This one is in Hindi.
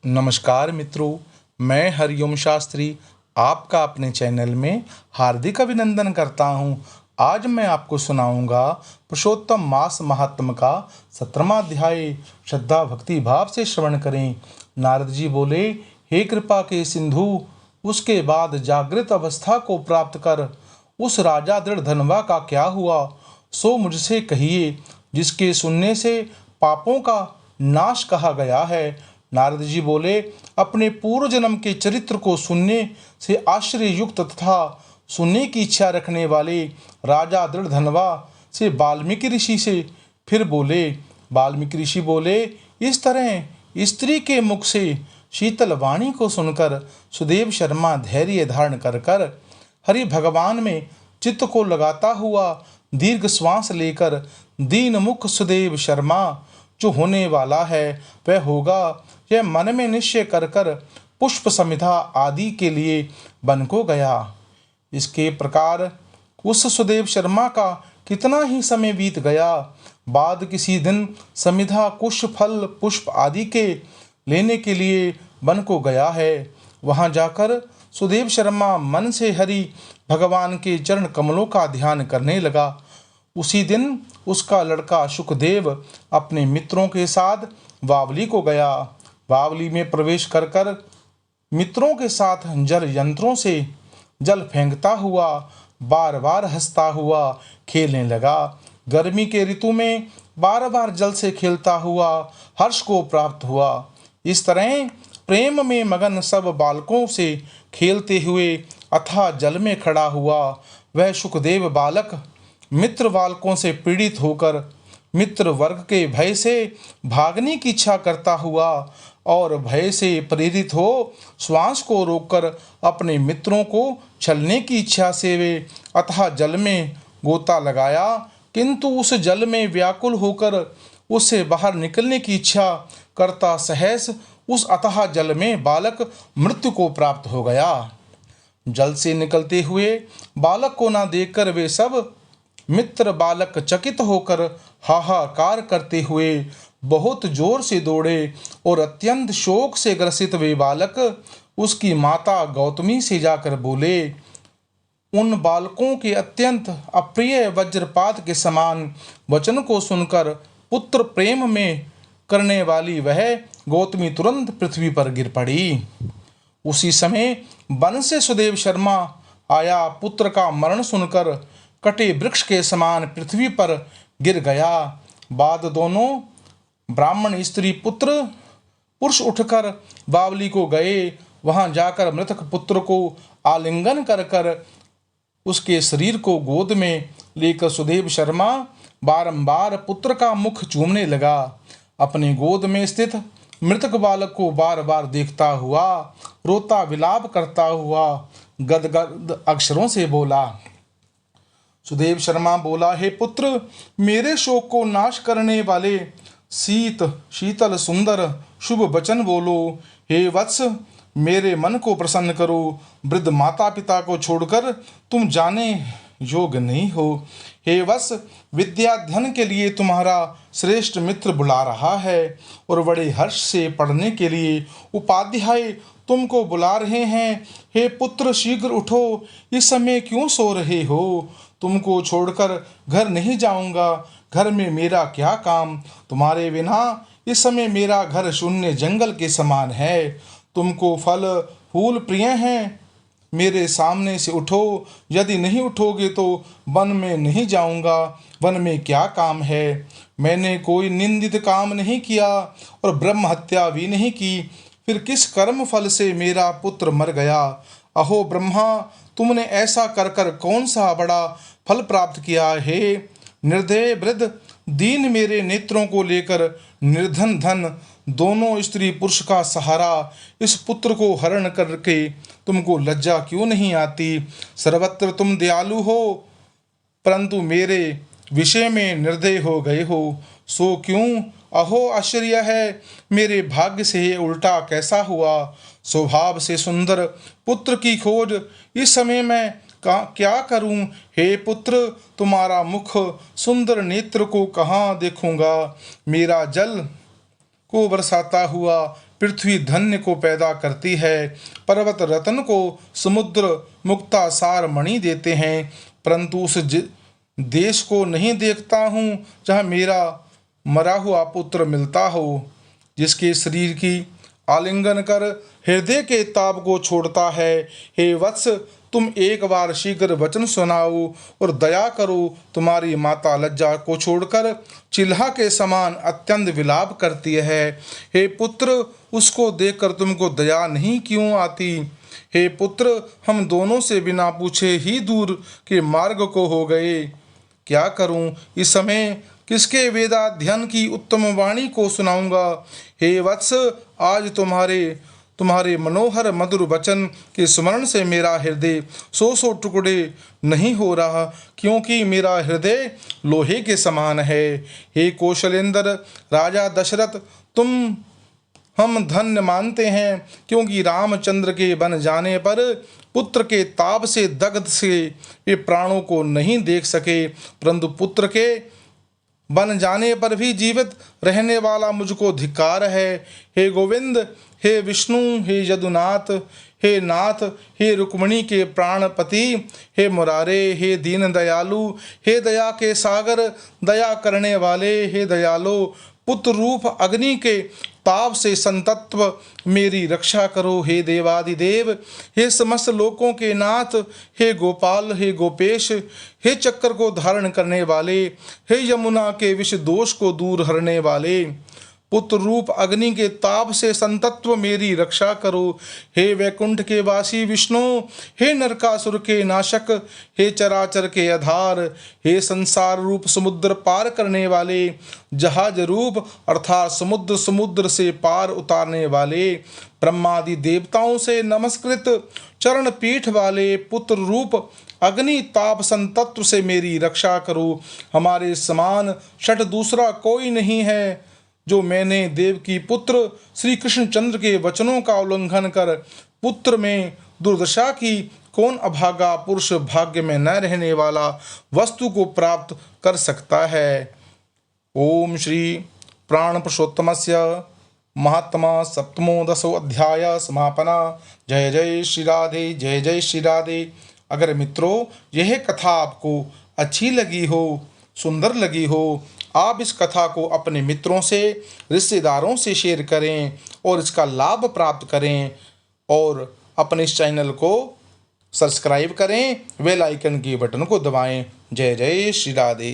नमस्कार मित्रों, मैं हरिओम शास्त्री आपका अपने चैनल में हार्दिक अभिनंदन करता हूं। आज मैं आपको सुनाऊंगा पुरुषोत्तम मास महात्म का 17वां अध्याय। श्रद्धा भक्ति भाव से श्रवण करें। नारद जी बोले, हे कृपा के सिंधु, उसके बाद जागृत अवस्था को प्राप्त कर उस राजा दृढ़ धनवा का क्या हुआ, सो मुझसे कहिए, जिसके सुनने से पापों का नाश कहा गया है। नारद जी बोले, अपने पूर्व जन्म के चरित्र को सुनने से आश्चर्य युक्त तथा सुनने की इच्छा रखने वाले राजा दृढ़धनवा से वाल्मीकि ऋषि से फिर बोले। वाल्मीकि ऋषि बोले, इस तरह स्त्री के मुख से शीतल वाणी को सुनकर सुदेव शर्मा धैर्य धारण कर हरि भगवान में चित्त को लगाता हुआ दीर्घ श्वास लेकर दीन मुख सुदेव शर्मा जो होने वाला है वह होगा, यह मन में निश्चय कर पुष्प समिधा आदि के लिए वन को गया। इसके प्रकार उस सुदेव शर्मा का कितना ही समय बीत गया। बाद किसी दिन समिधा कुश फल पुष्प आदि के लेने के लिए वन को गया है। वहां जाकर सुदेव शर्मा मन से हरि भगवान के चरण कमलों का ध्यान करने लगा। उसी दिन उसका लड़का सुखदेव अपने मित्रों के साथ बावली को गया। बावली में प्रवेश कर मित्रों के साथ जल यंत्रों से जल फेंकता हुआ बार बार हंसता हुआ खेलने लगा। गर्मी के ऋतु में बार बार जल से खेलता हुआ हर्ष को प्राप्त हुआ। इस तरह प्रेम में मगन सब बालकों से खेलते हुए अथाह जल में खड़ा हुआ वह सुखदेव बालक मित्र बालकों से पीड़ित होकर मित्र वर्ग के भय से भागने की इच्छा करता हुआ और भय से प्रेरित हो श्वास को रोककर अपने मित्रों को छलने की इच्छा से वे अथाह जल में गोता लगाया, किंतु उस जल में व्याकुल होकर उससे बाहर निकलने की इच्छा करता सहस उस अथाह जल में बालक मृत्यु को प्राप्त हो गया। जल से निकलते हुए बालक को न देखकर वे सब मित्र बालक चकित होकर हाहाकार करते हुए बहुत जोर से दौड़े और अत्यंत शोक से ग्रसित वे बालक उसकी माता गौतमी से जाकर बोले। उन बालकों के अत्यंत अप्रिय वज्रपात के समान वचन को सुनकर पुत्र प्रेम में करने वाली वह गौतमी तुरंत पृथ्वी पर गिर पड़ी। उसी समय वन से सुदेव शर्मा आया। पुत्र का मरण सुनकर कटे वृक्ष के समान पृथ्वी पर गिर गया। बाद दोनों ब्राह्मण स्त्री पुत्र पुरुष उठकर बावली को गए। वहां जाकर मृतक पुत्र को आलिंगन कर उसके शरीर को गोद में लेकर सुदेव शर्मा बारंबार पुत्र का मुख चूमने लगा। अपने गोद में स्थित मृतक बालक को बार बार देखता हुआ रोता विलाप करता हुआ गदगद अक्षरों से बोला। सुदेव शर्मा बोला, हे पुत्र, मेरे शोक को नाश करने वाले शीतल सुंदर शुभ वचन बोलो। हे वत्स, मेरे मन को प्रसन्न करो। वृद्ध माता पिता को छोड़कर तुम जाने योग्य नहीं हो। हे वत्स, विद्याध्ययन के लिए तुम्हारा श्रेष्ठ मित्र बुला रहा है और बड़े हर्ष से पढ़ने के लिए उपाध्याय तुमको बुला रहे हैं। हे पुत्र, शीघ्र उठो, इस समय क्यों सो रहे हो? तुमको छोड़कर घर नहीं जाऊंगा। घर में मेरा क्या काम? तुम्हारे बिना इस समय मेरा घर शून्य जंगल के समान है। तुमको फल फूल प्रिय हैं, मेरे सामने से उठो। यदि नहीं उठोगे तो वन में नहीं जाऊंगा। वन में क्या काम है? मैंने कोई निंदित काम नहीं किया और ब्रह्म हत्या भी नहीं की। फिर किस कर्म फल से मेरा पुत्र मर गया? अहो ब्रह्मा, तुमने ऐसा कर कौन सा बड़ा फल प्राप्त किया है? निर्दय वृद्ध दीन मेरे नेत्रों को लेकर निर्धन धन दोनों स्त्री पुरुष का सहारा इस पुत्र को हरण करके तुमको लज्जा क्यों नहीं आती? सर्वत्र तुम दयालु हो, परंतु मेरे विषय में निर्दय हो गए हो, सो क्यों? अहो आश्चर्य है, मेरे भाग्य से ये उल्टा कैसा हुआ? स्वभाव से सुंदर पुत्र की खोज इस समय मैं क्या करूं? हे पुत्र, तुम्हारा मुख सुंदर नेत्र को कहाँ देखूंगा? मेरा जल को बरसाता हुआ पृथ्वी धन्य को पैदा करती है, पर्वत रतन को, समुद्र मुक्ता सार मणि देते हैं, परंतु उस देश को नहीं देखता हूँ जहाँ मेरा मरा हुआ पुत्र मिलता हो, जिसके शरीर की आलिंगन कर हृदय के ताप को छोड़ता है। हे वत्स, तुम एक बार शीघ्र वचन सुनाओ और दया करो। तुम्हारी माता लज्जा को छोड़कर चिल्हा के समान अत्यंत विलाप करती है। हे पुत्र, उसको देखकर तुमको दया नहीं क्यों आती? हे पुत्र, हम दोनों से बिना पूछे ही दूर के मार्ग को हो गए। क्या करूं? इस समय किसके वेदाध्ययन की उत्तम वाणी को सुनाऊंगा? हे वत्स, आज तुम्हारे मनोहर मधुर वचन के स्मरण से मेरा हृदय सौ टुकड़े नहीं हो रहा, क्योंकि मेरा हृदय लोहे के समान है। हे कौशलेंद्र राजा दशरथ, तुम हम धन्य मानते हैं, क्योंकि रामचंद्र के बन जाने पर पुत्र के ताप से दग्ध से वे प्राणों को नहीं देख सके, परंतु पुत्र के बन जाने पर भी जीवित रहने वाला मुझको धिक्कार है। हे गोविंद, हे विष्णु, हे यदुनाथ, हे नाथ, हे रुक्मिणी के प्राणपति, हे मुरारे, हे दीन दयालु, हे दया के सागर, दया करने वाले, हे दयालो, पुत्र रूप अग्नि के ताप से संतत्व मेरी रक्षा करो। हे देवादिदेव, हे समस्त लोकों के नाथ, हे गोपाल, हे गोपेश, हे चक्र को धारण करने वाले, हे यमुना के विष दोष को दूर हरने वाले, पुत्र रूप अग्नि के ताप से संतत्व मेरी रक्षा करो। हे वैकुंठ के वासी विष्णु, हे नरकासुर के नाशक, हे चराचर के आधार, हे संसार रूप समुद्र पार करने वाले, जहाज रूप अर्थात समुद्र से पार उतारने वाले, ब्रह्मादि देवताओं से नमस्कृत चरण पीठ वाले, पुत्र रूप अग्नि ताप संतत्व से मेरी रक्षा करो। हमारे समान शठ दूसरा कोई नहीं है, जो मैंने देव की पुत्र श्री कृष्णचंद्र के वचनों का उल्लंघन कर पुत्र में दुर्दशा की, कौन अभागा पुरुष भाग्य में न रहने वाला वस्तु को प्राप्त कर सकता है। ओम श्री प्राण पुरुषोत्तमस्य महात्मा सप्तमो दशो अध्याय समापना। जय जय श्री राधे, जय जय श्री राधे। अगर मित्रों यह कथा आपको अच्छी लगी हो, सुंदर लगी हो, आप इस कथा को अपने मित्रों से, रिश्तेदारों से शेयर करें और इसका लाभ प्राप्त करें, और अपने इस चैनल को सब्सक्राइब करें, बेल आइकन के बटन को दबाएं। जय जय श्री राधे।